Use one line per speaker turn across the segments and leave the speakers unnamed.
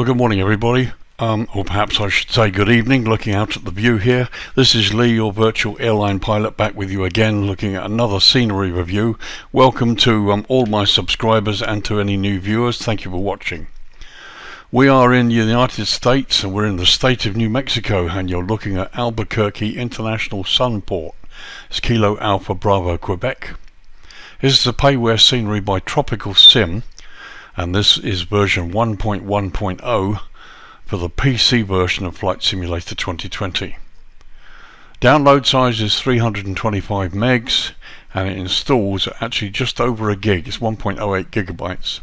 Well, good morning everybody, or perhaps I should say good evening, looking out at the view here. This is Lee, your virtual airline pilot, back with you again, looking at another scenery review. Welcome to all my subscribers and to any new viewers. Thank you for watching. We are in the United States and we're in the state of New Mexico, and you're looking at Albuquerque International Sunport. It's Kilo Alpha Bravo Quebec. This is a payware scenery by Tropicalsim, and this is version 1.1.0 for the PC version of Flight Simulator 2020. Download size is 325 megs and it installs actually just over a gig. It's 1.08 gigabytes.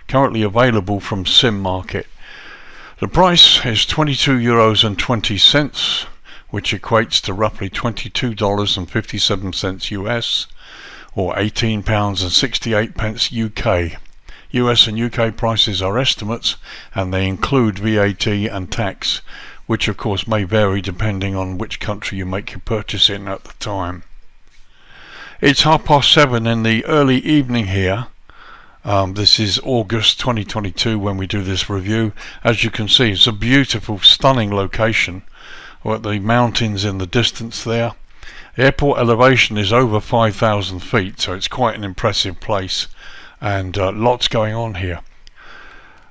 Currently available from Sim Market. The price is €22.20, which equates to roughly $22.57 US, or £18.68 UK. US and UK prices are estimates, and they include VAT and tax, which of course may vary depending on which country you make your purchase in at the time. It's 7:30 in the early evening here. This is August 2022 when we do this review. As you can see, it's a beautiful, stunning location with the mountains in the distance there. The airport elevation is over 5,000 feet, so it's quite an impressive place. And lots going on here.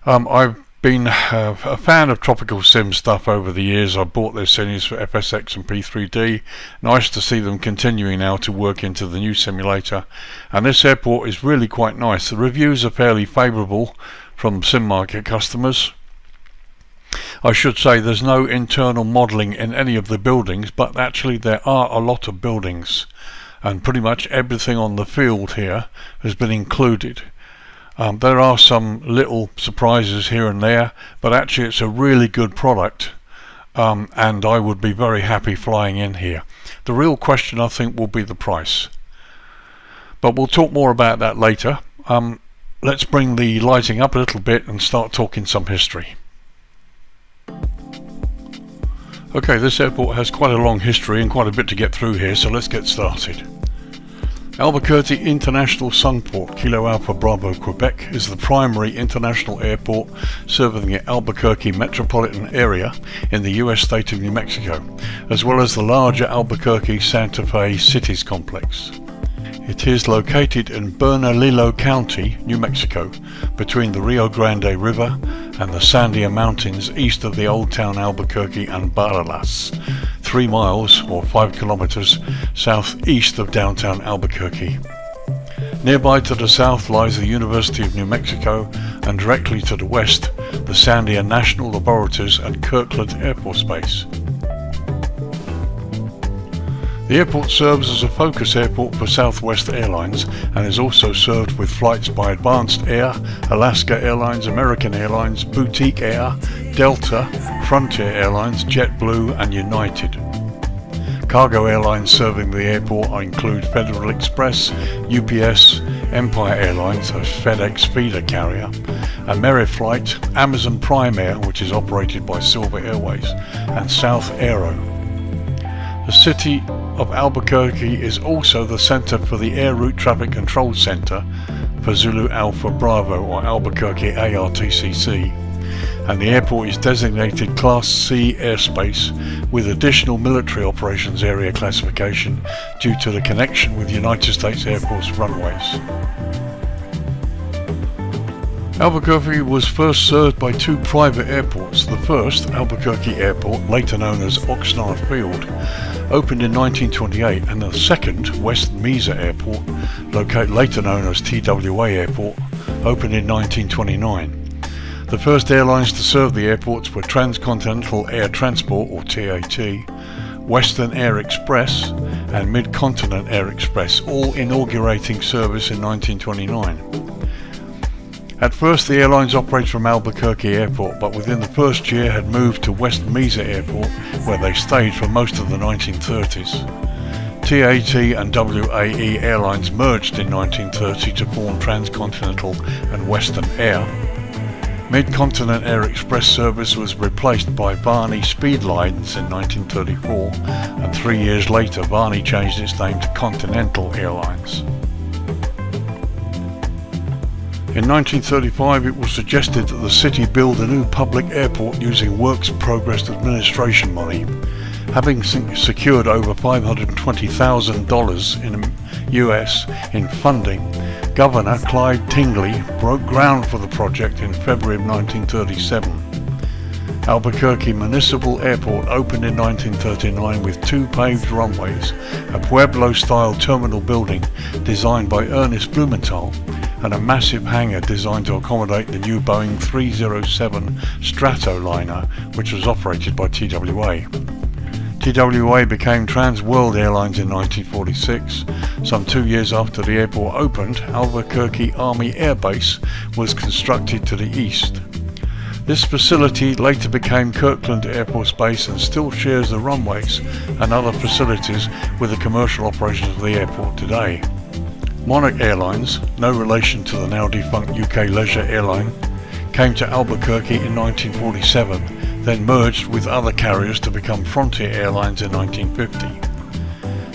I've been a fan of Tropicalsim stuff over the years. I bought their series for FSX and P3D. Nice to see them continuing now to work into the new simulator. And this airport is really quite nice. The reviews are fairly favourable from Sim Market customers. I should say there's no internal modelling in any of the buildings, but actually there are a lot of buildings. And pretty much everything on the field here has been included. There are some little surprises here and there, but actually it's a really good product, and I would be very happy flying in here. The real question, I think, will be the price, but we'll talk more about that later. Let's bring the lighting up a little bit and start talking some history. Okay, this airport has quite a long history and quite a bit to get through here, so let's get started. Albuquerque International Sunport, Kilo Alpha Bravo Quebec, is the primary international airport serving the Albuquerque metropolitan area in the US state of New Mexico, as well as the larger Albuquerque Santa Fe Cities complex. It is located in Bernalillo County, New Mexico, between the Rio Grande River and the Sandia Mountains east of the Old Town Albuquerque and Barrelas, 3 miles or 5 kilometers southeast of downtown Albuquerque. Nearby to the south lies the University of New Mexico, and directly to the west the Sandia National Laboratories and Kirkland Air Force Base. The airport serves as a focus airport for Southwest Airlines and is also served with flights by Advanced Air, Alaska Airlines, American Airlines, Boutique Air, Delta, Frontier Airlines, JetBlue and United. Cargo airlines serving the airport include Federal Express, UPS, Empire Airlines, a FedEx feeder carrier, Ameriflight, Amazon Prime Air, which is operated by Silver Airways, and South Aero. The city of Albuquerque is also the center for the Air Route Traffic Control Center for Zulu Alpha Bravo, or Albuquerque ARTCC, and the airport is designated Class C airspace with additional military operations area classification due to the connection with United States Air Force runways. Albuquerque was first served by 2 private airports. The first, Albuquerque Airport, later known as Oxnard Field, opened in 1928, and the second, West Mesa Airport, later known as TWA Airport, opened in 1929. The first airlines to serve the airports were Transcontinental Air Transport, or TAT, Western Air Express, and Mid-Continent Air Express, all inaugurating service in 1929. At first the airlines operated from Albuquerque Airport, but within the first year had moved to West Mesa Airport, where they stayed for most of the 1930s. TAT and WAE Airlines merged in 1930 to form Transcontinental and Western Air. Mid-Continent Air Express service was replaced by Varney Speed Lines in 1934, and 3 years later Varney changed its name to Continental Airlines. In 1935 it was suggested that the city build a new public airport using Works Progress Administration money. Having secured over $520,000 in US in funding, Governor Clyde Tingley broke ground for the project in February of 1937. Albuquerque Municipal Airport opened in 1939 with 2 paved runways, a Pueblo-style terminal building designed by Ernest Blumenthal, and a massive hangar designed to accommodate the new Boeing 307 Stratoliner, which was operated by TWA. TWA became Trans World Airlines in 1946. Some 2 years after the airport opened, Albuquerque Army Air Base was constructed to the east. This facility later became Kirkland Air Force Base and still shares the runways and other facilities with the commercial operations of the airport today. Monarch Airlines, no relation to the now defunct UK leisure airline, came to Albuquerque in 1947, then merged with other carriers to become Frontier Airlines in 1950.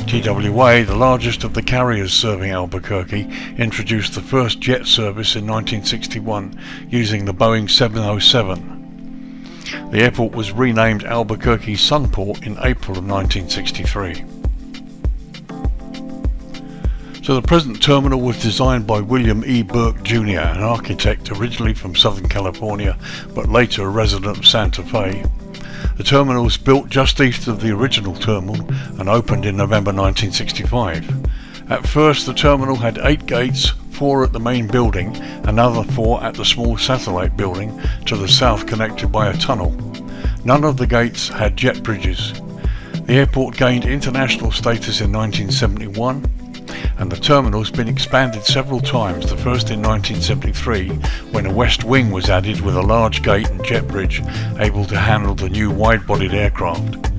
TWA, the largest of the carriers serving Albuquerque, introduced the first jet service in 1961 using the Boeing 707. The airport was renamed Albuquerque Sunport in April of 1963. So the present terminal was designed by William E. Burke Jr., an architect originally from Southern California but later a resident of Santa Fe. The terminal was built just east of the original terminal and opened in November 1965. At first the terminal had 8 gates, 4 at the main building, another 4 at the small satellite building to the south connected by a tunnel. None of the gates had jet bridges. The airport gained international status in 1971. And the terminal has been expanded several times, the first in 1973 when a west wing was added with a large gate and jet bridge able to handle the new wide-bodied aircraft.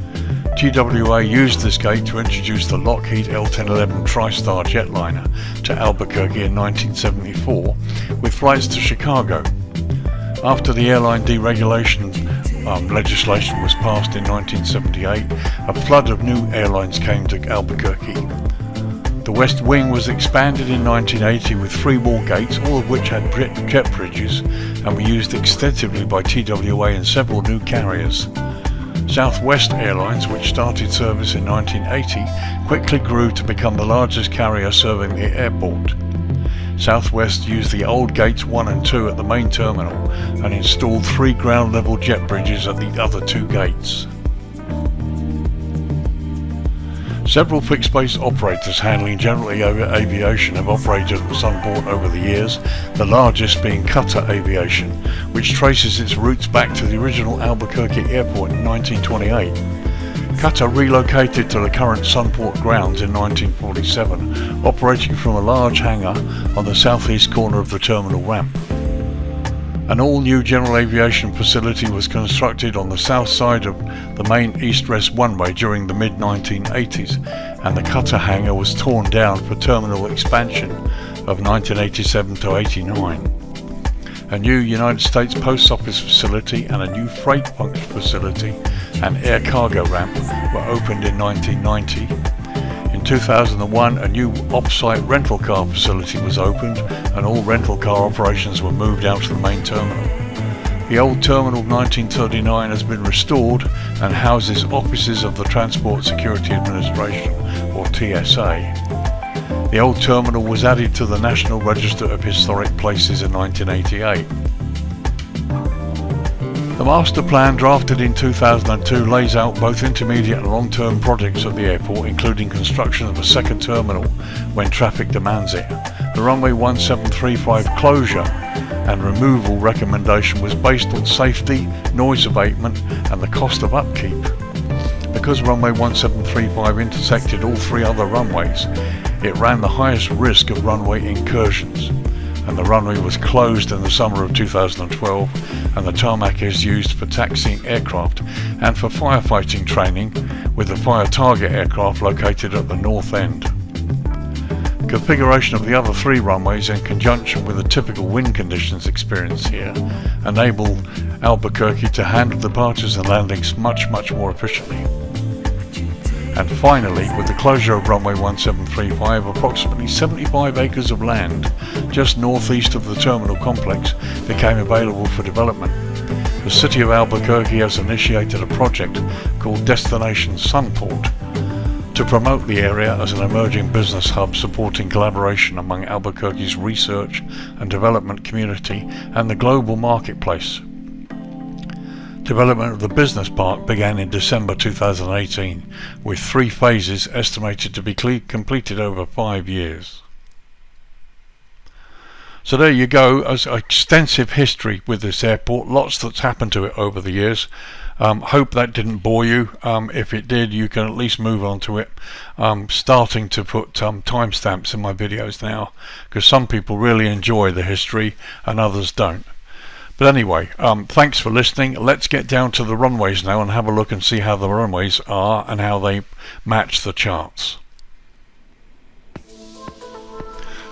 TWA used this gate to introduce the Lockheed L-1011 TriStar jetliner to Albuquerque in 1974 with flights to Chicago. After the airline deregulation legislation was passed in 1978, a flood of new airlines came to Albuquerque. The West Wing was expanded in 1980 with 3 more gates, all of which had jet bridges and were used extensively by TWA and several new carriers. Southwest Airlines, which started service in 1980, quickly grew to become the largest carrier serving the airport. Southwest used the old gates 1 and 2 at the main terminal and installed 3 ground-level jet bridges at the other 2 gates. Several fixed-base operators handling general aviation have operated at Sunport over the years, the largest being Kabq Aviation, which traces its roots back to the original Albuquerque Airport in 1928. Kabq relocated to the current Sunport grounds in 1947, operating from a large hangar on the southeast corner of the terminal ramp. An all-new general aviation facility was constructed on the south side of the main east-west runway during the mid-1980s, and the Kabq hangar was torn down for terminal expansion of 1987 to 89. A new United States Post Office facility and a new freight function facility and air cargo ramp were opened in 1990. In 2001, a new off-site rental car facility was opened and all rental car operations were moved out to the main terminal. The old terminal of 1939 has been restored and houses offices of the Transport Security Administration, or TSA. The old terminal was added to the National Register of Historic Places in 1988. The master plan drafted in 2002 lays out both intermediate and long-term projects of the airport, including construction of a second terminal when traffic demands it. The runway 1735 closure and removal recommendation was based on safety, noise abatement and the cost of upkeep. Because runway 1735 intersected all 3 other runways, it ran the highest risk of runway incursions, and the runway was closed in the summer of 2012, and the tarmac is used for taxiing aircraft and for firefighting training, with the fire target aircraft located at the north end. Configuration of the other 3 runways in conjunction with the typical wind conditions experienced here enable Albuquerque to handle departures and landings much more efficiently. And finally, with the closure of runway 1735, approximately 75 acres of land just northeast of the terminal complex became available for development. The city of Albuquerque has initiated a project called Destination Sunport to promote the area as an emerging business hub supporting collaboration among Albuquerque's research and development community and the global marketplace. Development of the business park began in December 2018, with 3 phases estimated to be completed over 5 years. So there you go, as extensive history with this airport, lots that's happened to it over the years. Hope that didn't bore you. If it did, you can at least move on to it. I'm starting to put timestamps in my videos now, because some people really enjoy the history and others don't. But anyway, thanks for listening. Let's get down to the runways now and have a look and see how the runways are and how they match the charts.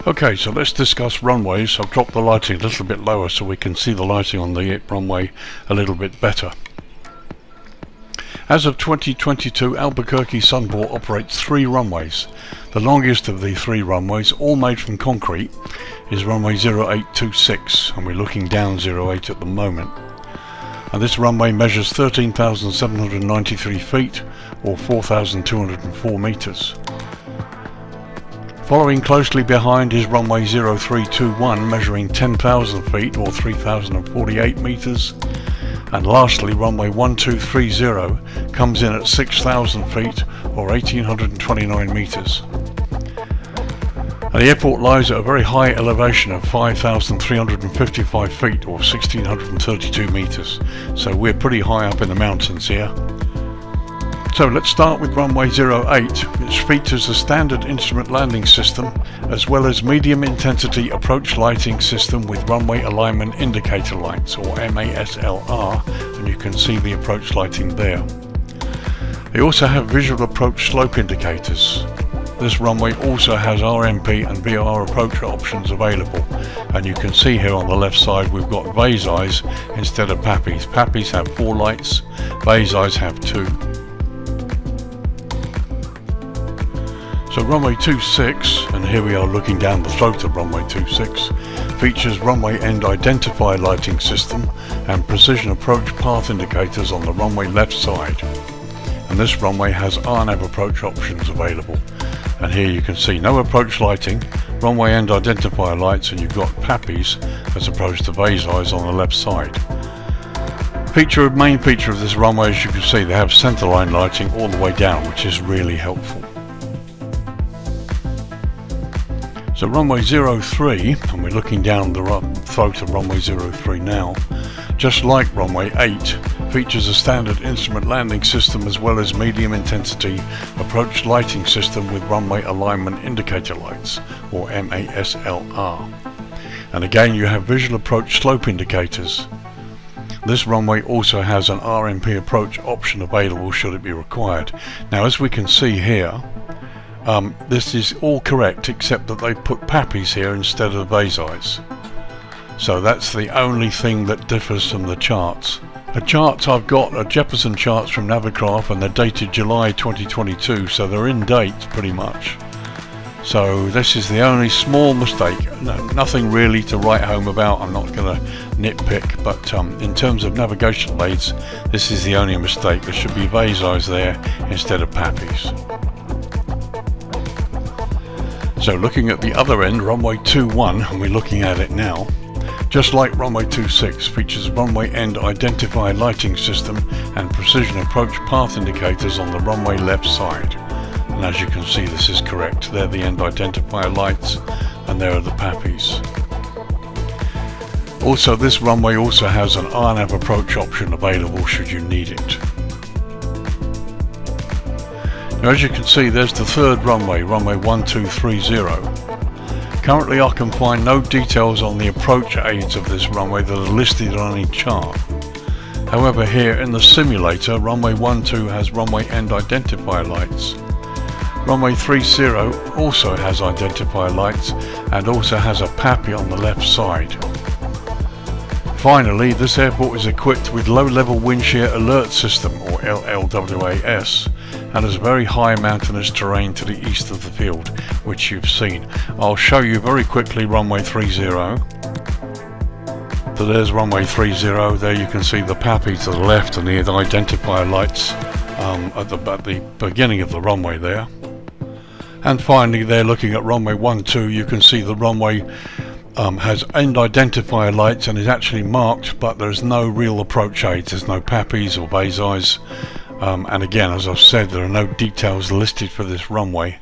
Okay, so let's discuss runways. I'll drop the lighting a little bit lower so we can see the lighting on the runway a little bit better. As of 2022, Albuquerque Sunport operates 3 runways. The longest of the 3 runways, all made from concrete, is runway 0826, and we're looking down 08 at the moment. And this runway measures 13,793 feet, or 4,204 meters. Following closely behind is runway 0321, measuring 10,000 feet, or 3,048 meters. And lastly, runway 1230 comes in at 6,000 feet, or 1,829 meters. And the airport lies at a very high elevation of 5,355 feet, or 1,632 meters. So we're pretty high up in the mountains here. So let's start with runway 08, which features a standard instrument landing system as well as medium intensity approach lighting system with runway alignment indicator lights, or MASLR, and you can see the approach lighting there. They also have visual approach slope indicators. This runway also has RMP and VR approach options available, and you can see here on the left side we've got vase eyes instead of PAPIs. PAPIs have 4 lights, vase eyes have 2. So runway 26, and here we are looking down the throat of runway 26, features runway end identifier lighting system and precision approach path indicators on the runway left side. And this runway has RNAV approach options available. And here you can see no approach lighting, runway end identifier lights, and you've got PAPIs as opposed to vase eyes on the left side. Main feature of this runway, as you can see, they have centerline lighting all the way down, which is really helpful. So runway 03, and we're looking down the throat of runway 03 now, just like runway 8, features a standard instrument landing system as well as medium intensity approach lighting system with runway alignment indicator lights, or MASLR. And again you have visual approach slope indicators. This runway also has an RMP approach option available should it be required. Now as we can see here, this is all correct except that they put PAPIs here instead of vase eyes. So that's the only thing that differs from the charts. The charts I've got are Jefferson charts from Navicraft, and they're dated July 2022, so they're in date pretty much. So this is the only small mistake. Nothing really to write home about, I'm not going to nitpick, but in terms of navigation aids, this is the only mistake. There should be vase eyes there instead of PAPIs. So looking at the other end, runway 21, and we're looking at it now, just like runway 26, features runway end identifier lighting system and precision approach path indicators on the runway left side. And as you can see, this is correct. They're the end identifier lights, and there are the PAPIs. Also, this runway also has an RNAV approach option available should you need it. Now, as you can see, there's the third runway, runway 1230. Currently I can find no details on the approach aids of this runway that are listed on any chart. However, here in the simulator, runway 12 has runway end identifier lights. Runway 30 also has identifier lights and also has a PAPI on the left side. Finally, this airport is equipped with low-level wind shear alert system, or LLWAS, and there's very high mountainous terrain to the east of the field, which you've seen. I'll show you very quickly runway 30. So there's runway 30. There you can see the PAPI to the left and the identifier lights at the beginning of the runway there. And finally there, looking at runway 12, you can see the runway has end identifier lights and is actually marked, but there's no real approach aids. There's no PAPIs or BASIs, and again, as I've said, there are no details listed for this runway,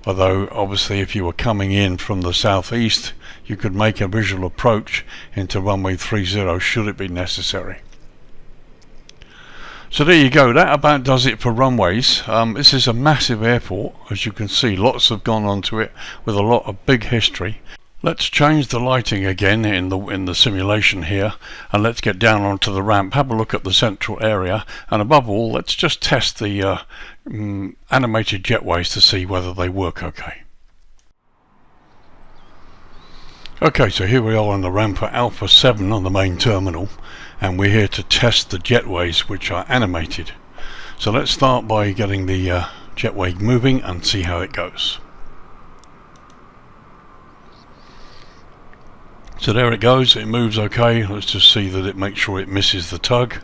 although obviously if you were coming in from the southeast you could make a visual approach into runway 30 should it be necessary. So there you go, that about does it for runways. This is a massive airport, as you can see. Lots have gone onto it with a lot of big history. Let's change the lighting again in the simulation here, and let's get down onto the ramp, have a look at the central area, and above all let's just test the animated jetways to see whether they work okay. Okay, so here we are on the ramp at Alpha 7 on the main terminal, and we're here to test the jetways which are animated. So let's start by getting the jetway moving and see how it goes. So there it goes, it moves okay. Let's just see that it makes sure it misses the tug.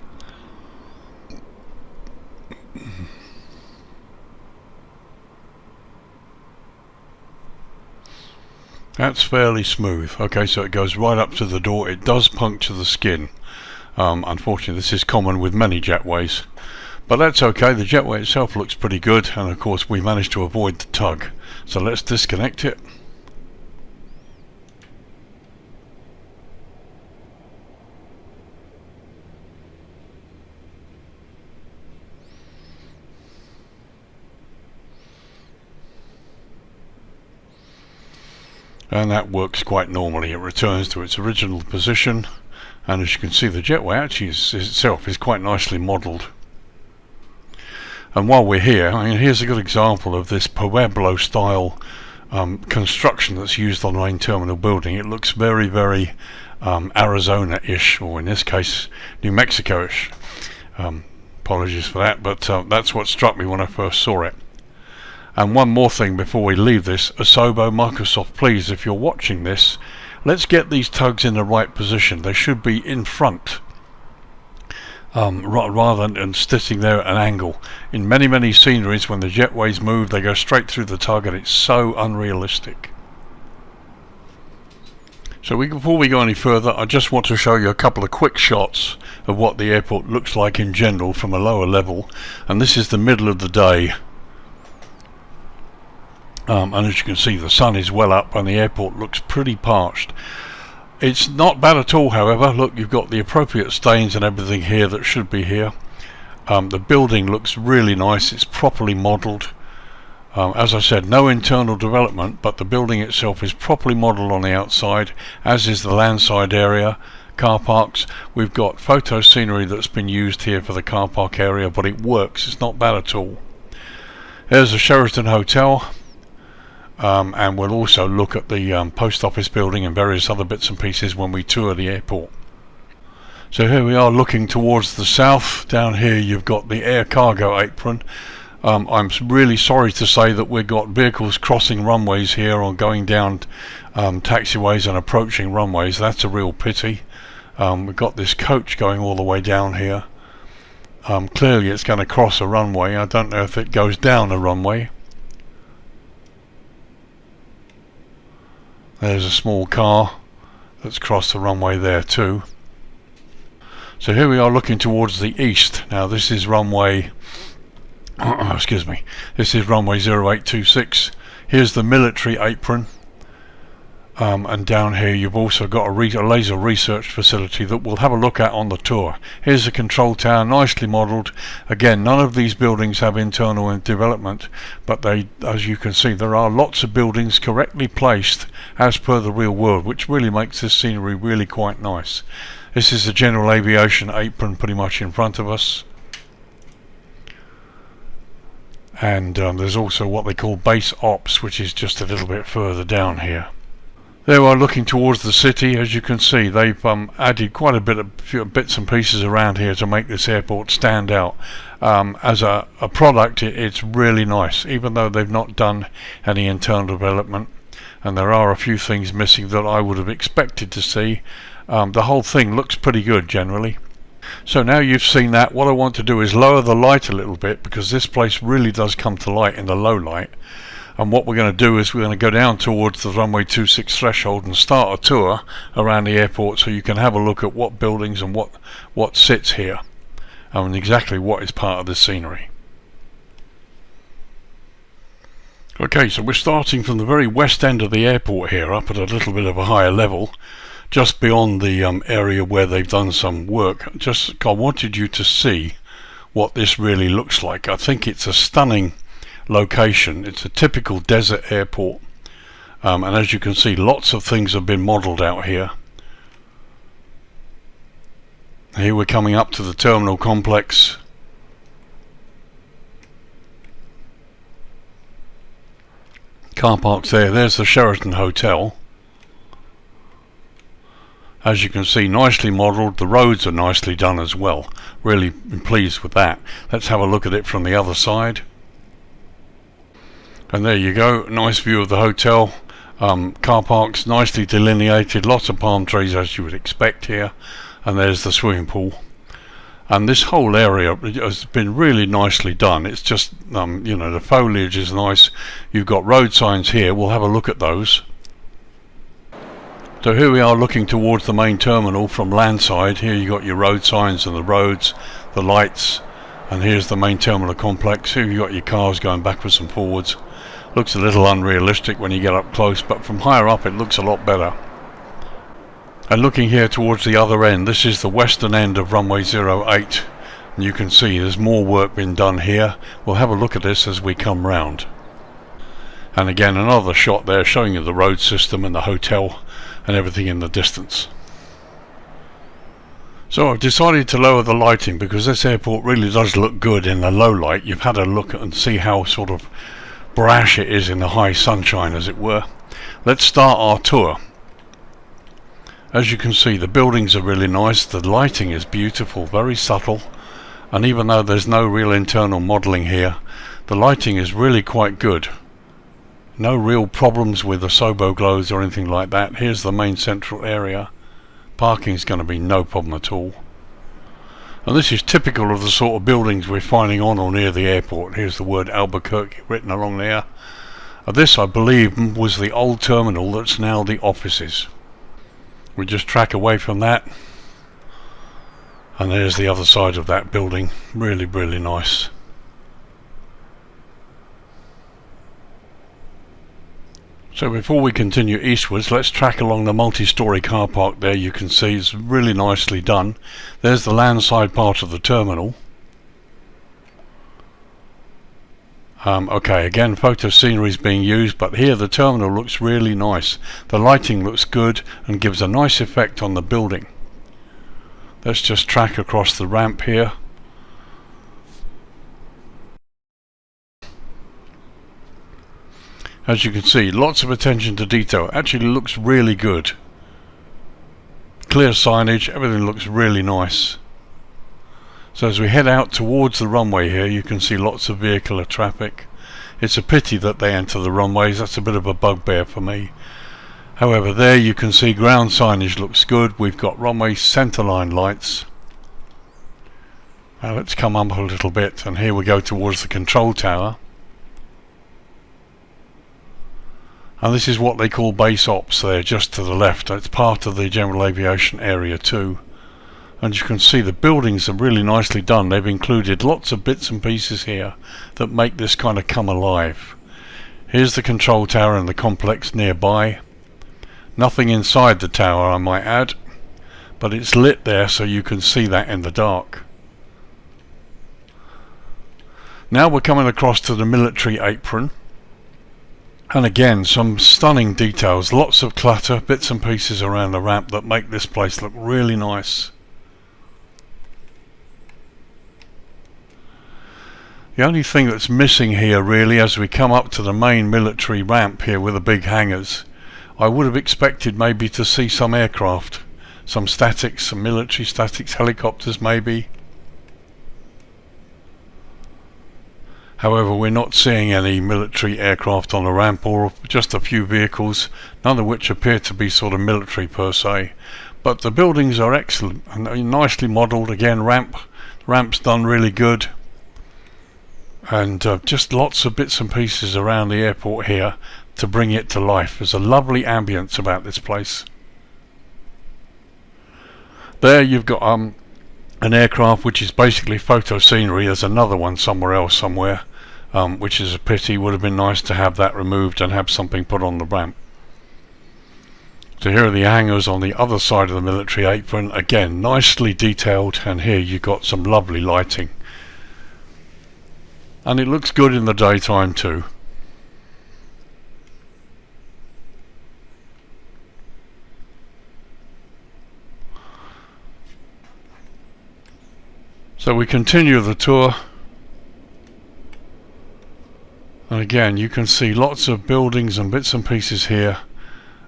That's fairly smooth. Okay, so it goes right up to the door. It does puncture the skin. Unfortunately, this is common with many jetways, but that's okay. The jetway itself looks pretty good, and of course we managed to avoid the tug. So let's disconnect it. And that works quite normally. It returns to its original position, and as you can see, the jetway actually itself is quite nicely modelled. And while we're here, I mean, here's a good example of this Pueblo style construction that's used on the main terminal building. It looks very, very Arizona-ish, or in this case New Mexico-ish. Apologies for that, but that's what struck me when I first saw it. And one more thing before we leave this, Asobo, Microsoft, please, if you're watching this, let's get these tugs in the right position. They should be in front, rather than sitting there at an angle. In many sceneries, when the jetways move, they go straight through the tug, and it's so unrealistic. So before we go any further, I just want to show you a couple of quick shots of what the airport looks like in general from a lower level. And this is the middle of the day. And as you can see, the sun is well up and the airport looks pretty parched. It's not bad at all, however. Look, you've got the appropriate stains and everything here that should be here. The building looks really nice. It's properly modelled. As I said, no internal development, but the building itself is properly modelled on the outside, as is the Landside area, car parks. We've got photo scenery that's been used here for the car park area, but it works. It's not bad at all. There's the Sheraton Hotel. And we'll also look at the post office building and various other bits and pieces when we tour the airport. So here we are looking towards the south. Down here you've got the air cargo apron. I'm really sorry to say that we've got vehicles crossing runways here or going down taxiways and approaching runways. That's a real pity. We've got this coach going all the way down here. Clearly it's going to cross a runway. I don't know if it goes down a runway. There's a small car that's crossed the runway there too. So here we are looking towards the east. Now this is runway excuse me, this is runway 0826. Here's the military apron, and down here you've also got a laser research facility that we'll have a look at on the tour. Here's the control tower, nicely modelled. Again, none of these buildings have internal development, but as you can see, there are lots of buildings correctly placed as per the real world, which really makes this scenery really quite nice. This is the general aviation apron pretty much in front of us. And there's also what they call base ops, which is just a little bit further down here. There we are looking towards the city. As you can see, they've added quite a bit of few bits and pieces around here to make this airport stand out. As a product, it's really nice, even though they've not done any internal development, and there are a few things missing that I would have expected to see. The whole thing looks pretty good generally. So now you've seen that, what I want to do is lower the light a little bit, because this place really does come to light in the low light. And what we're going to do is we're going to go down towards the runway 26 threshold and start a tour around the airport, so you can have a look at what buildings and what sits here and exactly what is part of the scenery. Okay, so we're starting from the very west end of the airport here, up at a little bit of a higher level, just beyond the area where they've done some work. I wanted you to see what this really looks like. I think it's a stunning location. It's a typical desert airport, and as you can see, lots of things have been modelled out here. Here we're coming up to the terminal complex. Car parks there. There's the Sheraton Hotel. As you can see, nicely modelled. The roads are nicely done as well. Really pleased with that. Let's have a look at it from the other side. And there you go, nice view of the hotel. Car parks nicely delineated, lots of palm trees as you would expect here, and there's the swimming pool. And this whole area has been really nicely done. It's just you know, the foliage is nice. You've got road signs here, we'll have a look at those. So here we are looking towards the main terminal from Landside. Here you got your road signs and the roads, the lights, and here's the main terminal complex. Here you got your cars going backwards and forwards. Looks a little unrealistic when you get up close, but from higher up it looks a lot better. And looking here towards the other end, this is the western end of runway 08, and you can see there's more work being done here. We'll have a look at this as we come round. And again, another shot there showing you the road system and the hotel and everything in the distance. So I've decided to lower the lighting because this airport really does look good in the low light. You've had a look and see how sort of brash it is in the high sunshine, as it were. Let's start our tour. As you can see, the buildings are really nice, the lighting is beautiful, very subtle, and even though there's no real internal modelling here, the lighting is really quite good. No real problems with the Sobo glows or anything like that. Here's the main central area. Parking's going to be no problem at all. And this is typical of the sort of buildings we're finding on or near the airport. Here's the word Albuquerque written along there. This, I believe, was the old terminal that's now the offices. We just track away from that. And there's the other side of that building. Really, really nice. So before we continue eastwards, let's track along the multi-storey car park there. You can see it's really nicely done. There's the landside part of the terminal. Okay, again, photo scenery is being used, but here the terminal looks really nice. The lighting looks good and gives a nice effect on the building. Let's just track across the ramp here. As you can see, lots of attention to detail. Actually looks really good. Clear signage, everything looks really nice. So as we head out towards the runway here, you can see lots of vehicular traffic. It's a pity that they enter the runways, that's a bit of a bugbear for me. However, there you can see ground signage looks good. We've got runway centerline lights. Now let's come up a little bit, and here we go towards the control tower. And this is what they call base ops there, just to the left. It's part of the general aviation area too. And you can see the buildings are really nicely done. They've included lots of bits and pieces here that make this kind of come alive. Here's the control tower and the complex nearby. Nothing inside the tower, I might add, but it's lit there so you can see that in the dark. Now we're coming across to the military apron. And again, some stunning details, lots of clutter, bits and pieces around the ramp that make this place look really nice. The only thing that's missing here really, as we come up to the main military ramp here with the big hangars, I would have expected maybe to see some aircraft, some statics, some military statics, helicopters maybe. However, we're not seeing any military aircraft on the ramp, or just a few vehicles, none of which appear to be sort of military per se. But the buildings are excellent and nicely modelled. Again, ramp's done really good, and just lots of bits and pieces around the airport here to bring it to life. There's a lovely ambience about this place. There you've got an aircraft which is basically photo scenery. There's another one somewhere else somewhere, which is a pity. Would have been nice to have that removed and have something put on the ramp. So here are the hangars on the other side of the military apron, again nicely detailed, and here you've got some lovely lighting. And it looks good in the daytime too. So we continue the tour, and again you can see lots of buildings and bits and pieces here,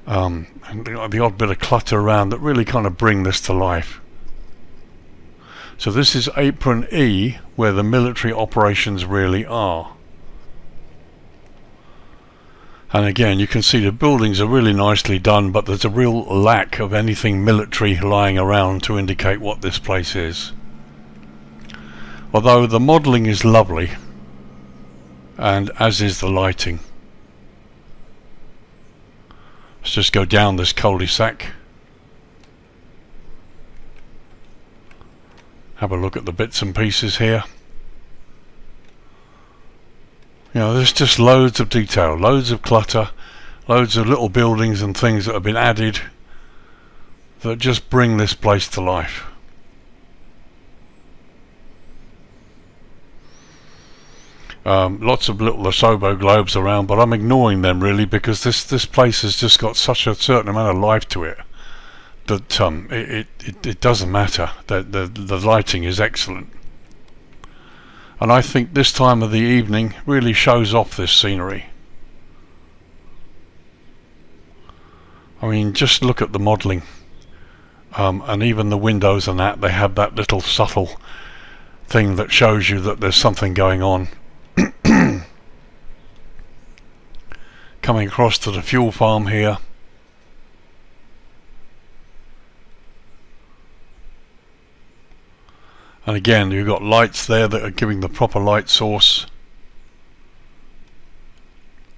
and the odd bit of clutter around that really kind of bring this to life. So this is Apron E, where the military operations really are. And again you can see the buildings are really nicely done, but there's a real lack of anything military lying around to indicate what this place is. Although the modelling is lovely, and as is the lighting. Let's just go down this cul-de-sac. Have a look at the bits and pieces here. You know, there's just loads of detail, loads of clutter, loads of little buildings and things that have been added that just bring this place to life. Lots of little Asobo globes around, but I'm ignoring them really, because this place has just got such a certain amount of life to it that it doesn't matter. The lighting is excellent, and I think this time of the evening really shows off this scenery. I mean, just look at the modelling, and even the windows and that, they have that little subtle thing that shows you that there's something going on. Coming across to the fuel farm here, and again you've got lights there that are giving the proper light source,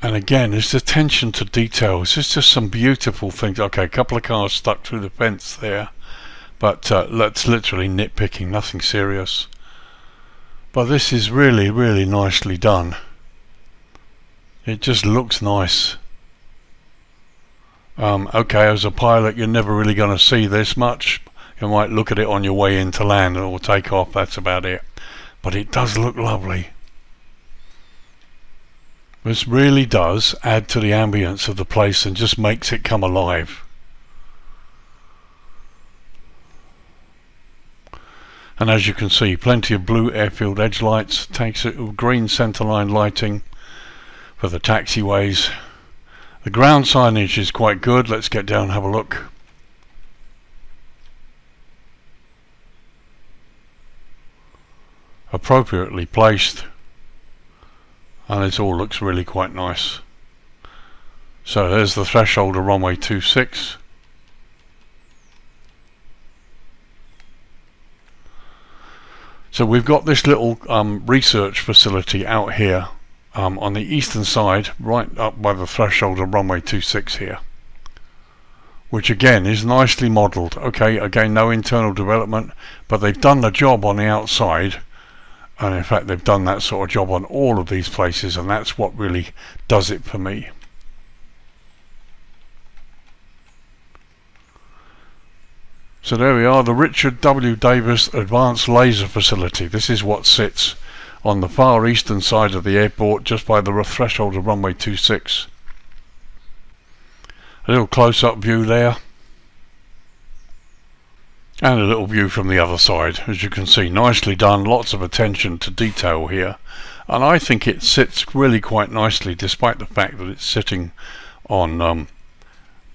and again it's attention to details. It's just some beautiful things. Okay, a couple of cars stuck through the fence there, but that's literally nitpicking, nothing serious. But this is really, really nicely done. It just looks nice. Okay, as a pilot you're never really going to see this much. You might look at it on your way into land or take off, that's about it. But it does look lovely. This really does add to the ambience of the place and just makes it come alive. And as you can see, plenty of blue airfield edge lights, takes it with green centerline lighting for the taxiways. The ground signage is quite good. Let's get down and have a look. Appropriately placed, and it all looks really quite nice. So there's the threshold of runway 26. So we've got this little research facility out here on the eastern side, right up by the threshold of runway 26 here, which again is nicely modelled. Okay, again no internal development, but they've done the job on the outside, and in fact they've done that sort of job on all of these places, and that's what really does it for me. So there we are, the Richard W. Davis Advanced Laser Facility. This is what sits on the far eastern side of the airport, just by the threshold of runway 26. A little close-up view there, and a little view from the other side. As you can see, nicely done, lots of attention to detail here, and I think it sits really quite nicely, despite the fact that it's sitting on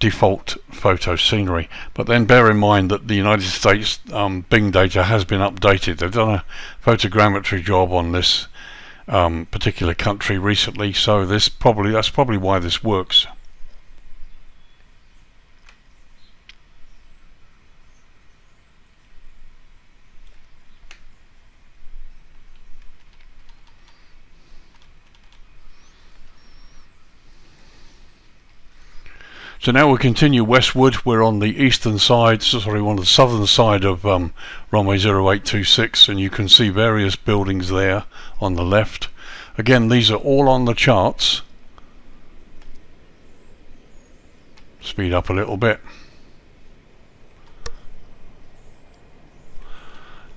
default photo scenery. But then bear in mind that the United States Bing data has been updated. They've done a photogrammetry job on this particular country recently, so that's probably why this works. So now we'll continue westward. We're on the eastern side, on the southern side of runway 0826, and you can see various buildings there on the left. Again, these are all on the charts. Speed up a little bit.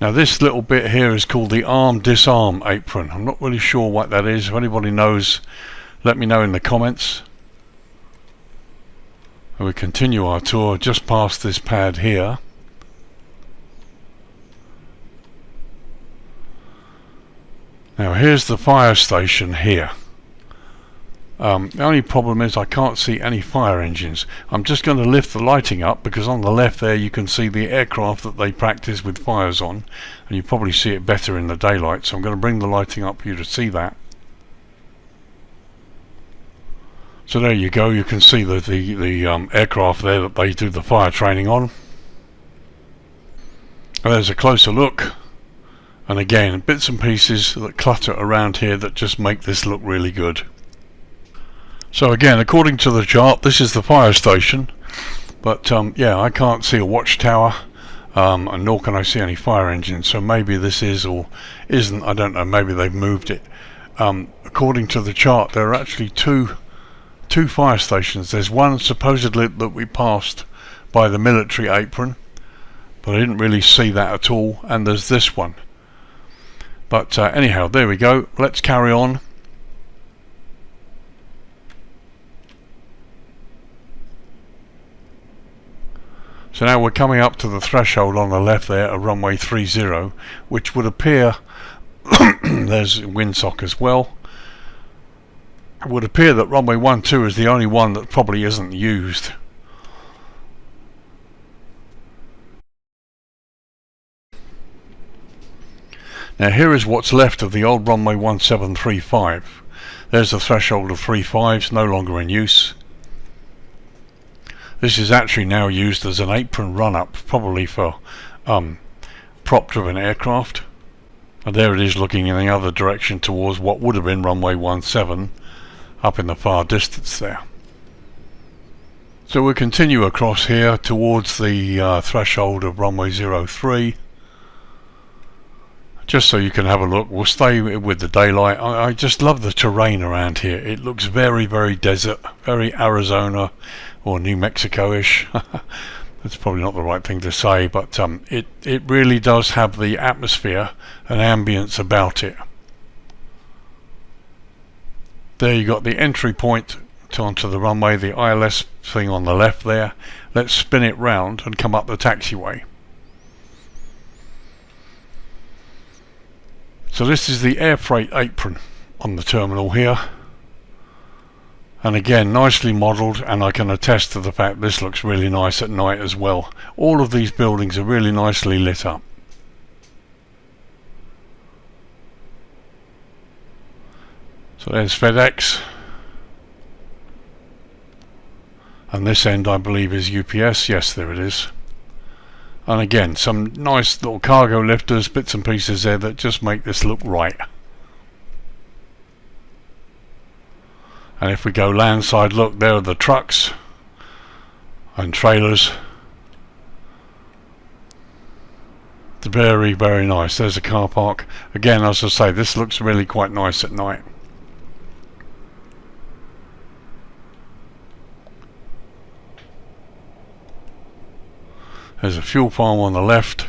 Now this little bit here is called the arm-disarm apron. I'm not really sure what that is. If anybody knows, let me know in the comments. And we continue our tour just past this pad here. Now here's the fire station here. The only problem is I can't see any fire engines. I'm just going to lift the lighting up because on the left there you can see the aircraft that they practice with fires on, and you probably see it better in the daylight, so I'm going to bring the lighting up for you to see that. So there you go, you can see the aircraft there that they do the fire training on. And there's a closer look, and again bits and pieces that clutter around here that just make this look really good. So again, according to the chart, this is the fire station, but yeah, I can't see a watchtower, and nor can I see any fire engines, so maybe this is or isn't, I don't know, maybe they've moved it. According to the chart, there are actually two fire stations. There's one supposedly that we passed by the military apron, but I didn't really see that at all, and there's this one. But anyhow, there we go. Let's carry on. So now we're coming up to the threshold on the left there of runway 30, which would appear there's windsock as well. It would appear that runway 12 is the only one that probably isn't used. Now here is what's left of the old runway 1735. There's the threshold of 35s, no longer in use. This is actually now used as an apron run-up, probably for prop-driven aircraft. And there it is looking in the other direction towards what would have been runway 17. Up in the far distance there. So we'll continue across here towards the threshold of runway 03. Just so you can have a look. We'll stay with the daylight. I just love the terrain around here. It looks very, very desert, very Arizona or New Mexico-ish. That's probably not the right thing to say, but it really does have the atmosphere and ambience about it. There you got the entry point onto the runway, the ILS thing on the left there. Let's spin it round and come up the taxiway. So this is the air freight apron on the terminal here. And again, nicely modelled, and I can attest to the fact this looks really nice at night as well. All of these buildings are really nicely lit up. So there's FedEx, and this end I believe is UPS. Yes, there it is. And again, some nice little cargo lifters, bits and pieces there that just make this look right. And if we go landside, look, there are the trucks and trailers. It's very, very nice. There's a car park. Again, as I say, this looks really quite nice at night. There's a fuel farm on the left.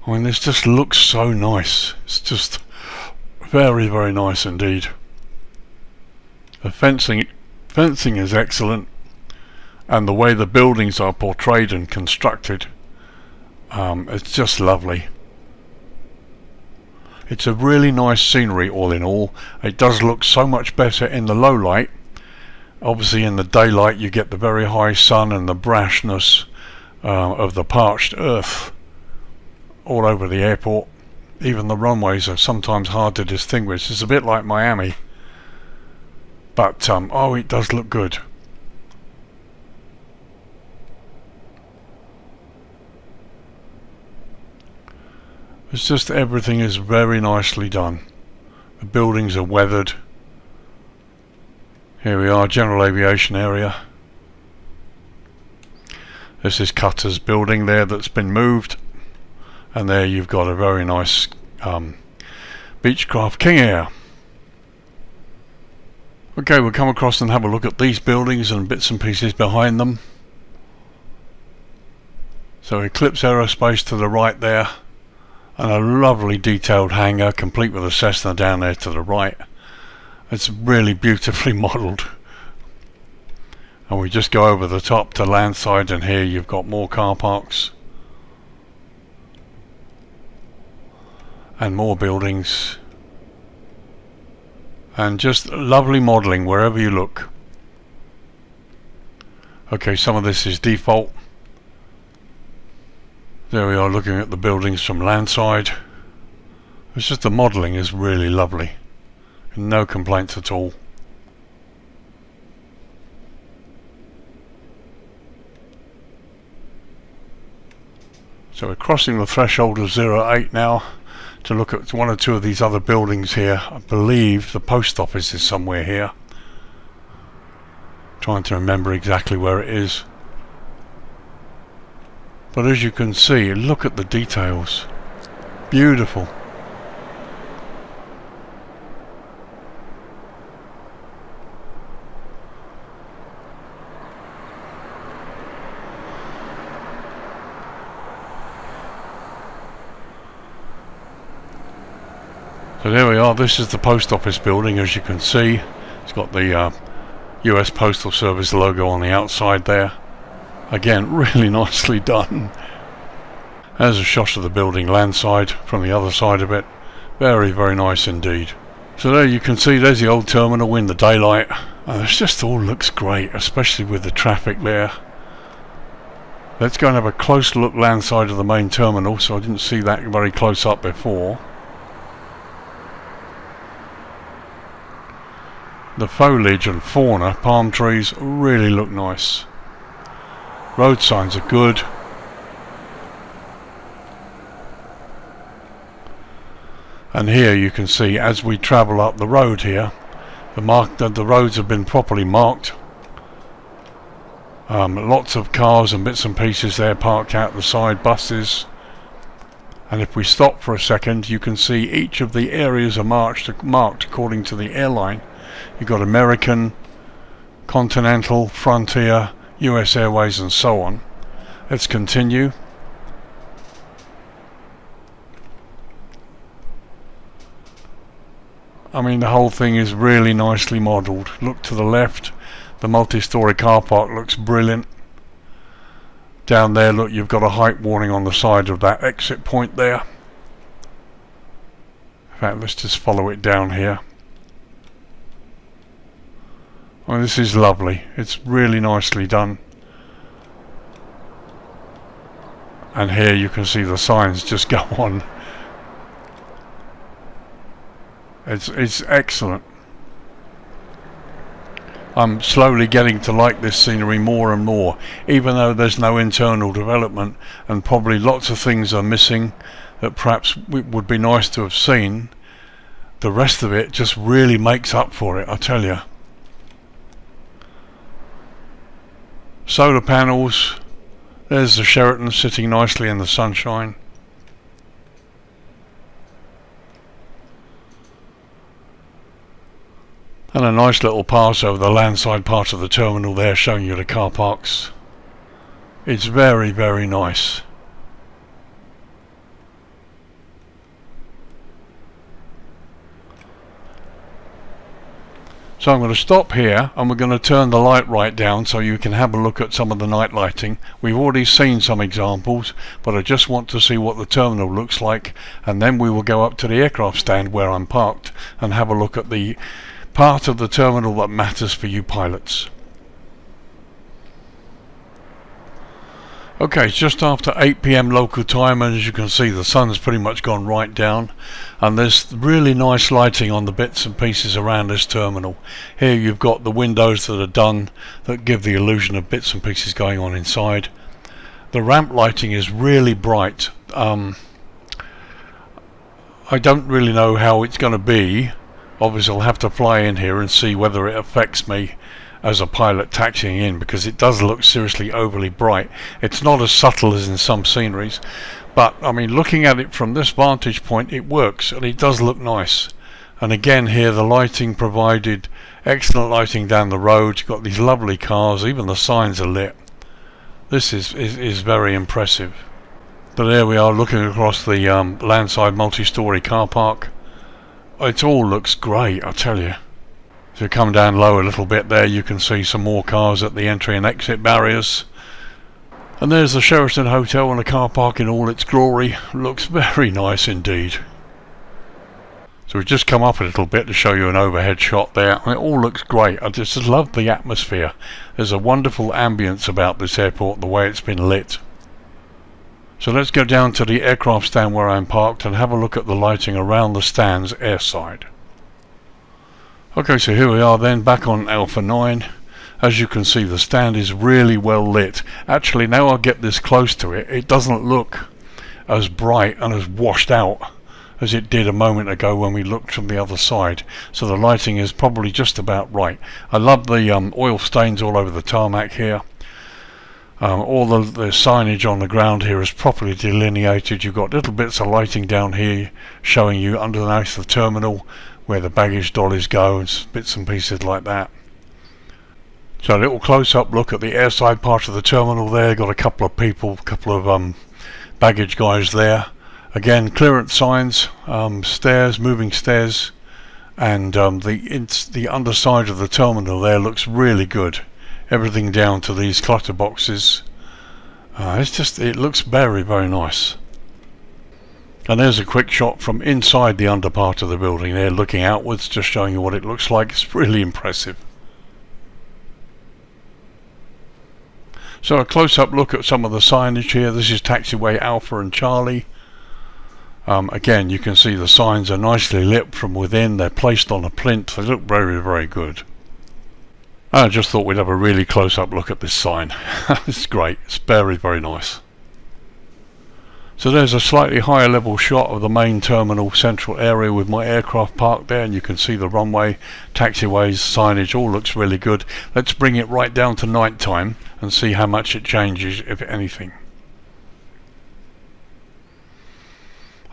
I mean, this just looks so nice. It's just very, very nice indeed. The fencing is excellent, and the way the buildings are portrayed and constructed, it's just lovely. It's a really nice scenery all in all. It does look so much better in the low light Obviously in the daylight you get the very high sun and the brashness of the parched earth all over the airport. Even the runways are sometimes hard to distinguish. It's a bit like Miami, but oh, it does look good. It's just everything is very nicely done. The buildings are weathered. Here we are, general aviation area. This is Qatar's building there that's been moved, and there you've got a very nice Beechcraft King Air. Okay, we'll come across and have a look at these buildings and bits and pieces behind them. So Eclipse Aerospace to the right there, and a lovely detailed hangar complete with a Cessna down there to the right. It's really beautifully modelled. And we just go over the top to Landside, and here you've got more car parks and more buildings, and just lovely modelling wherever you look. Okay, some of this is default. There we are looking at the buildings from Landside. It's just the modelling is really lovely. No complaints at all. So we're crossing the threshold of 08 now to look at one or two of these other buildings here. I believe the post office is somewhere here. Trying to remember exactly where it is. But as you can see, look at the details. Beautiful. So there we are, this is the post office building. As you can see, it's got the US Postal Service logo on the outside there. Again, really nicely done. There's a shot of the building Landside from the other side of it. Very, very nice indeed. So there you can see there's the old terminal in the daylight, and it just all looks great, especially with the traffic there. Let's go and have a close look Landside of the main terminal, so I didn't see that very close up before. The foliage and fauna, palm trees, really look nice. Road signs are good. And here you can see as we travel up the road here, the roads have been properly marked. Lots of cars and bits and pieces there parked out the side, buses. And if we stop for a second, you can see each of the areas are marked according to the airline. You've got American, Continental, Frontier, US Airways and so on. Let's continue. I mean, the whole thing is really nicely modelled. Look to the left, the multi-storey car park looks brilliant. Down there, look, you've got a height warning on the side of that exit point there. In fact, let's just follow it down here. Oh, this is lovely. It's really nicely done. And here you can see the signs just go on. It's excellent. I'm slowly getting to like this scenery more and more, even though there's no internal development and probably lots of things are missing that perhaps would be nice to have seen. The rest of it just really makes up for it, I tell you. Solar panels. There's the Sheraton sitting nicely in the sunshine. And a nice little pass over the Landside part of the terminal there, showing you the car parks. It's very, very nice. So I'm going to stop here and we're going to turn the light right down so you can have a look at some of the night lighting. We've already seen some examples, but I just want to see what the terminal looks like, and then we will go up to the aircraft stand where I'm parked and have a look at the part of the terminal that matters for you pilots. Okay, it's just after 8 PM local time, and as you can see the sun's pretty much gone right down, and there's really nice lighting on the bits and pieces around this terminal. Here you've got the windows that are done that give the illusion of bits and pieces going on inside. The ramp lighting is really bright. I don't really know how it's going to be. Obviously I'll have to fly in here and see whether it affects me as a pilot taxiing in, because it does look seriously overly bright. It's not as subtle as in some sceneries, but I mean, looking at it from this vantage point, it works and it does look nice. And again here the lighting provided excellent lighting down the road. You've got these lovely cars, even the signs are lit. This is very impressive. But there we are looking across the Landside multi-storey car park. It all looks great, I tell you. If you come down low a little bit there, you can see some more cars at the entry and exit barriers. And there's the Sheraton Hotel and the car park in all its glory. Looks very nice indeed. So we've just come up a little bit to show you an overhead shot there. It all looks great. I just love the atmosphere. There's a wonderful ambience about this airport, the way it's been lit. So let's go down to the aircraft stand where I'm parked and have a look at the lighting around the stand's airside. Okay, so here we are then, back on Alpha 9. As you can see, the stand is really well lit. Actually, now I get this close to it, it doesn't look as bright and as washed out as it did a moment ago when we looked from the other side. So the lighting is probably just about right. I love the oil stains all over the tarmac here. All the signage on the ground here is properly delineated. You've got little bits of lighting down here showing you underneath the terminal where the baggage dollies go, and bits and pieces like that. So a little close-up look at the airside part of the terminal there. Got a couple of people, a couple of baggage guys there. Again, clearance signs, stairs, moving stairs, and the underside of the terminal there looks really good. Everything down to these clutter boxes. It looks very, very nice. And there's a quick shot from inside the under part of the building there, looking outwards, just showing you what it looks like. It's really impressive. So a close-up look at some of the signage here. This is taxiway Alpha and Charlie. Again, you can see the signs are nicely lit from within. They're placed on a plinth. They look very, very good. I just thought we'd have a really close-up look at this sign. It's great. It's very, very nice. So there's a slightly higher level shot of the main terminal central area with my aircraft parked there, and you can see the runway, taxiways, signage, all looks really good. Let's bring it right down to night time and see how much it changes, if anything.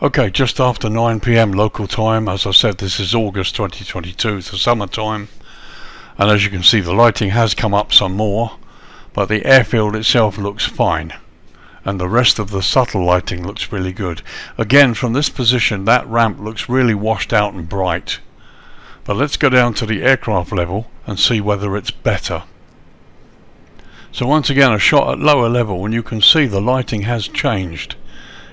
Okay, just after 9 PM local time. As I said, this is August 2022, it's the summertime, and as you can see the lighting has come up some more, but the airfield itself looks fine. And the rest of the subtle lighting looks really good. Again, from this position, that ramp looks really washed out and bright. But let's go down to the aircraft level and see whether it's better. So once again, a shot at lower level, and you can see the lighting has changed.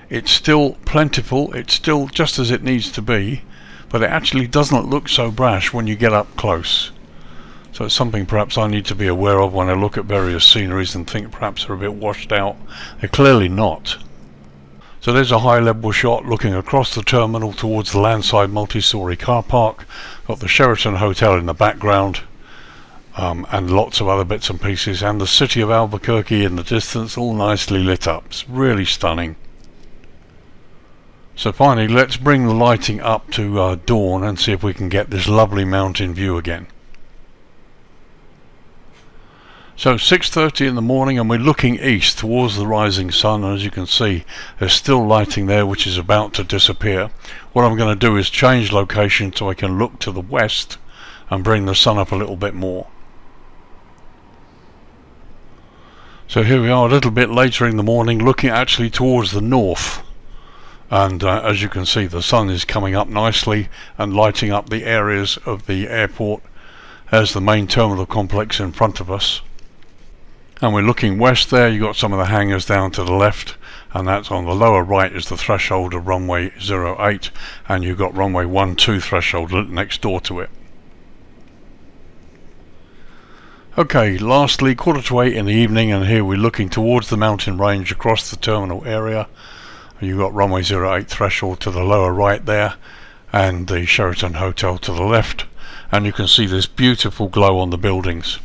It's still plentiful, it's still just as it needs to be, but it actually doesn't look so brash when you get up close. So it's something perhaps I need to be aware of when I look at various sceneries and think perhaps they're a bit washed out. They're clearly not. So there's a high level shot looking across the terminal towards the Landside multi-storey car park. Got the Sheraton Hotel in the background, and lots of other bits and pieces, and the city of Albuquerque in the distance, all nicely lit up. It's really stunning. So finally, let's bring the lighting up to dawn and see if we can get this lovely mountain view again. So 6:30 in the morning, and we're looking east towards the rising sun, and as you can see there's still lighting there which is about to disappear. What I'm going to do is change location so I can look to the west and bring the sun up a little bit more. So here we are a little bit later in the morning, looking actually towards the north, and as you can see the sun is coming up nicely and lighting up the areas of the airport. There's the main terminal complex in front of us. And we're looking west there. You've got some of the hangars down to the left, and that's on the lower right is the threshold of runway 08, and you've got runway 12 threshold next door to it. Okay, lastly, 7:45 in the evening, and here we're looking towards the mountain range across the terminal area. You've got runway 08 threshold to the lower right there, and the Sheraton Hotel to the left, and you can see this beautiful glow on the buildings.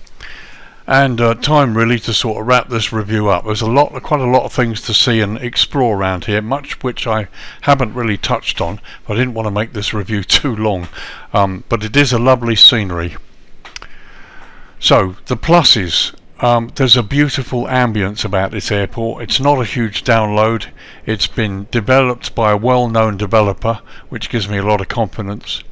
And time really to sort of wrap this review up. There's quite a lot of things to see and explore around here, much which I haven't really touched on, but I didn't want to make this review too long. But it is a lovely scenery. So the pluses, there's a beautiful ambience about this airport. It's not a huge download. It's been developed by a well-known developer, which gives me a lot of confidence.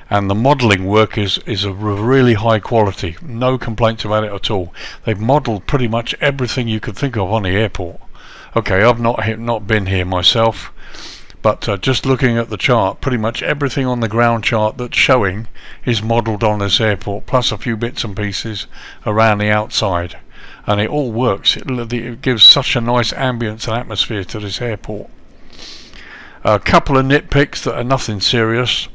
And the modelling work is of really high quality. No complaints about it at all. They've modelled pretty much everything you could think of on the airport. Okay, I've not been here myself, but just looking at the chart, pretty much everything on the ground chart that's showing is modelled on this airport, plus a few bits and pieces around the outside. And it all works. It gives such a nice ambience and atmosphere to this airport. A couple of nitpicks that are nothing serious.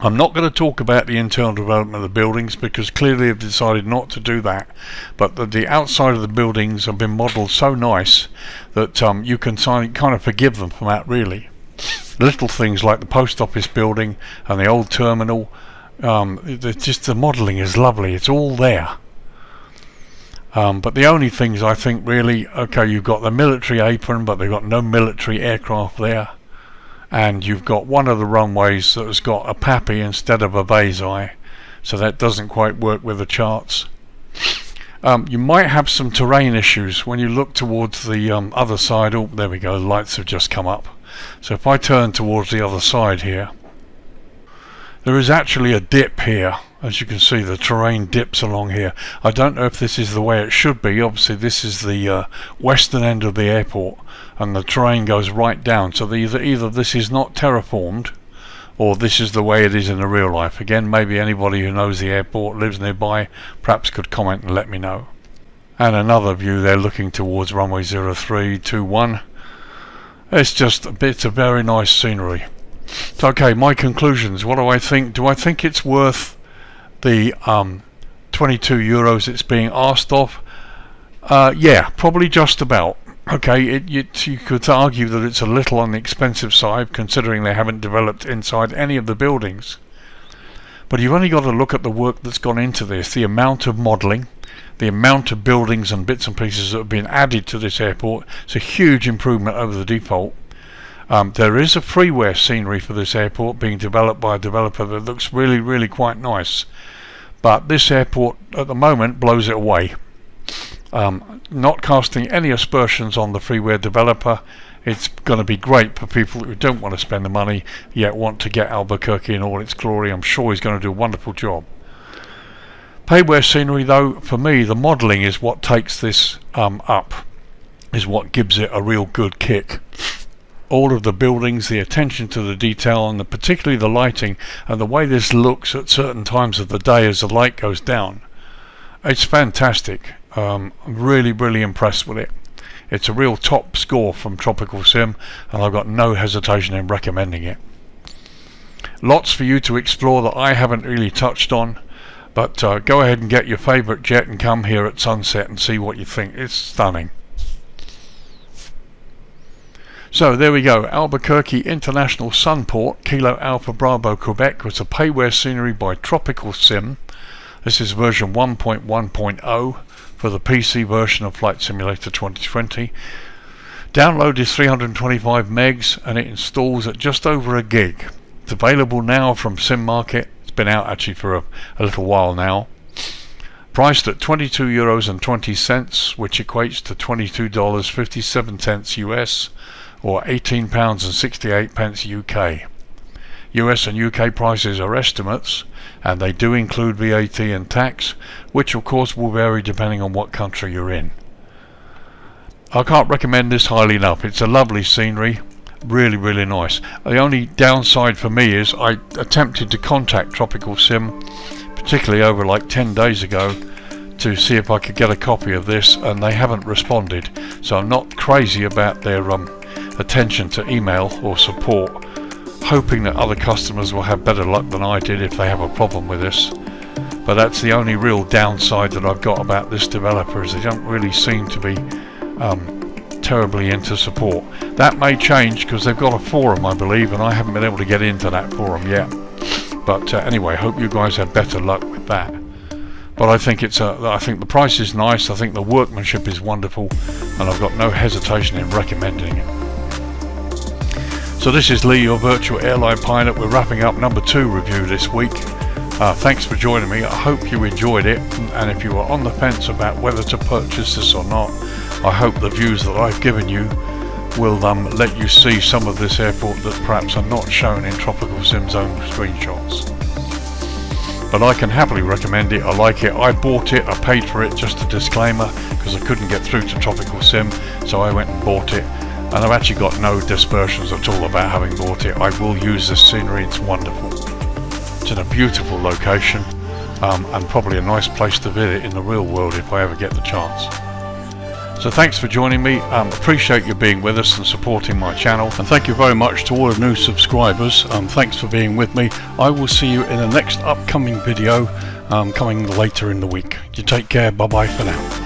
I'm not going to talk about the internal development of the buildings because clearly they've decided not to do that, but the outside of the buildings have been modelled so nice that you can kind of forgive them for that, really. Little things like the post office building and the old terminal, just the modelling is lovely. It's all there. But the only things I think really, okay, you've got the military apron, but they've got no military aircraft there. And you've got one of the runways that has got a PAPI instead of a vase-eye, so that doesn't quite work with the charts. You might have some terrain issues when you look towards the other side. Oh, there we go, the lights have just come up. So if I turn towards the other side here, there is actually a dip here. As you can see, the terrain dips along here. I don't know if this is the way it should be. Obviously this is the western end of the airport, and the terrain goes right down, so either this is not terraformed or this is the way it is in the real life. Again, maybe anybody who knows the airport, lives nearby, perhaps could comment and let me know. And another view there looking towards runway 0321. It's a very nice scenery. Okay, my conclusions. What do I think? Do I think it's worth the 22 euros it's being asked of? Yeah, probably just about. Okay, you could argue that it's a little on the expensive side considering they haven't developed inside any of the buildings. But you've only got to look at the work that's gone into this, the amount of modelling, the amount of buildings and bits and pieces that have been added to this airport. It's a huge improvement over the default. There is a freeware scenery for this airport being developed by a developer that looks really, really quite nice. But this airport at the moment blows it away. Not casting any aspersions on the freeware developer. It's going to be great for people who don't want to spend the money yet want to get Albuquerque in all its glory. I'm sure he's going to do a wonderful job. Payware scenery though, for me the modelling is what takes this up, is what gives it a real good kick. All of the buildings, the attention to the detail, and particularly the lighting and the way this looks at certain times of the day as the light goes down. It's fantastic. I'm really, really impressed with it. It's a real top score from Tropicalsim, and I've got no hesitation in recommending it. Lots for you to explore that I haven't really touched on, but go ahead and get your favourite jet and come here at sunset and see what you think. It's stunning. So there we go, Albuquerque International Sunport, Kilo Alpha Bravo Quebec, with a payware scenery by Tropicalsim. This is version 1.1.0 for the PC version of Flight Simulator 2020. Download is 325 megs and it installs at just over a gig. It's available now from Sim Market. It's been out actually for a little while now. Priced at €22.20, which equates to $22.57 US, or £18.68 UK. US and UK prices are estimates, and they do include VAT and tax, which of course will vary depending on what country you're in. I can't recommend this highly enough. It's a lovely scenery, really, really nice. The only downside for me is I attempted to contact Tropicalsim, particularly over like 10 days ago, to see if I could get a copy of this, and they haven't responded. So I'm not crazy about their attention to email or support, hoping that other customers will have better luck than I did if they have a problem with this. but that's the only real downside that I've got about this developer, is they don't really seem to be terribly into support. That may change because they've got a forum, I believe, and I haven't been able to get into that forum yet. But anyway, hope you guys have better luck with that. But I think I think the price is nice. I think the workmanship is wonderful, and I've got no hesitation in recommending it. So this is Lee, your virtual airline pilot. We're wrapping up number 2 review this week. Thanks for joining me. I hope you enjoyed it, and if you were on the fence about whether to purchase this or not, I hope the views that I've given you will let you see some of this airport that perhaps are not shown in Tropicalsim's own screenshots. But I can happily recommend it. I like it. I bought it. I paid for it, just a disclaimer, because I couldn't get through to Tropicalsim, so I went and bought it. And I've actually got no dispersions at all about having bought it. I will use this scenery. It's wonderful. It's in a beautiful location, and probably a nice place to visit in the real world if I ever get the chance. So thanks for joining me. Appreciate you being with us and supporting my channel, and thank you very much to all the new subscribers. Thanks for being with me. I will see you in the next upcoming video coming later in the week. You take care. Bye bye for now.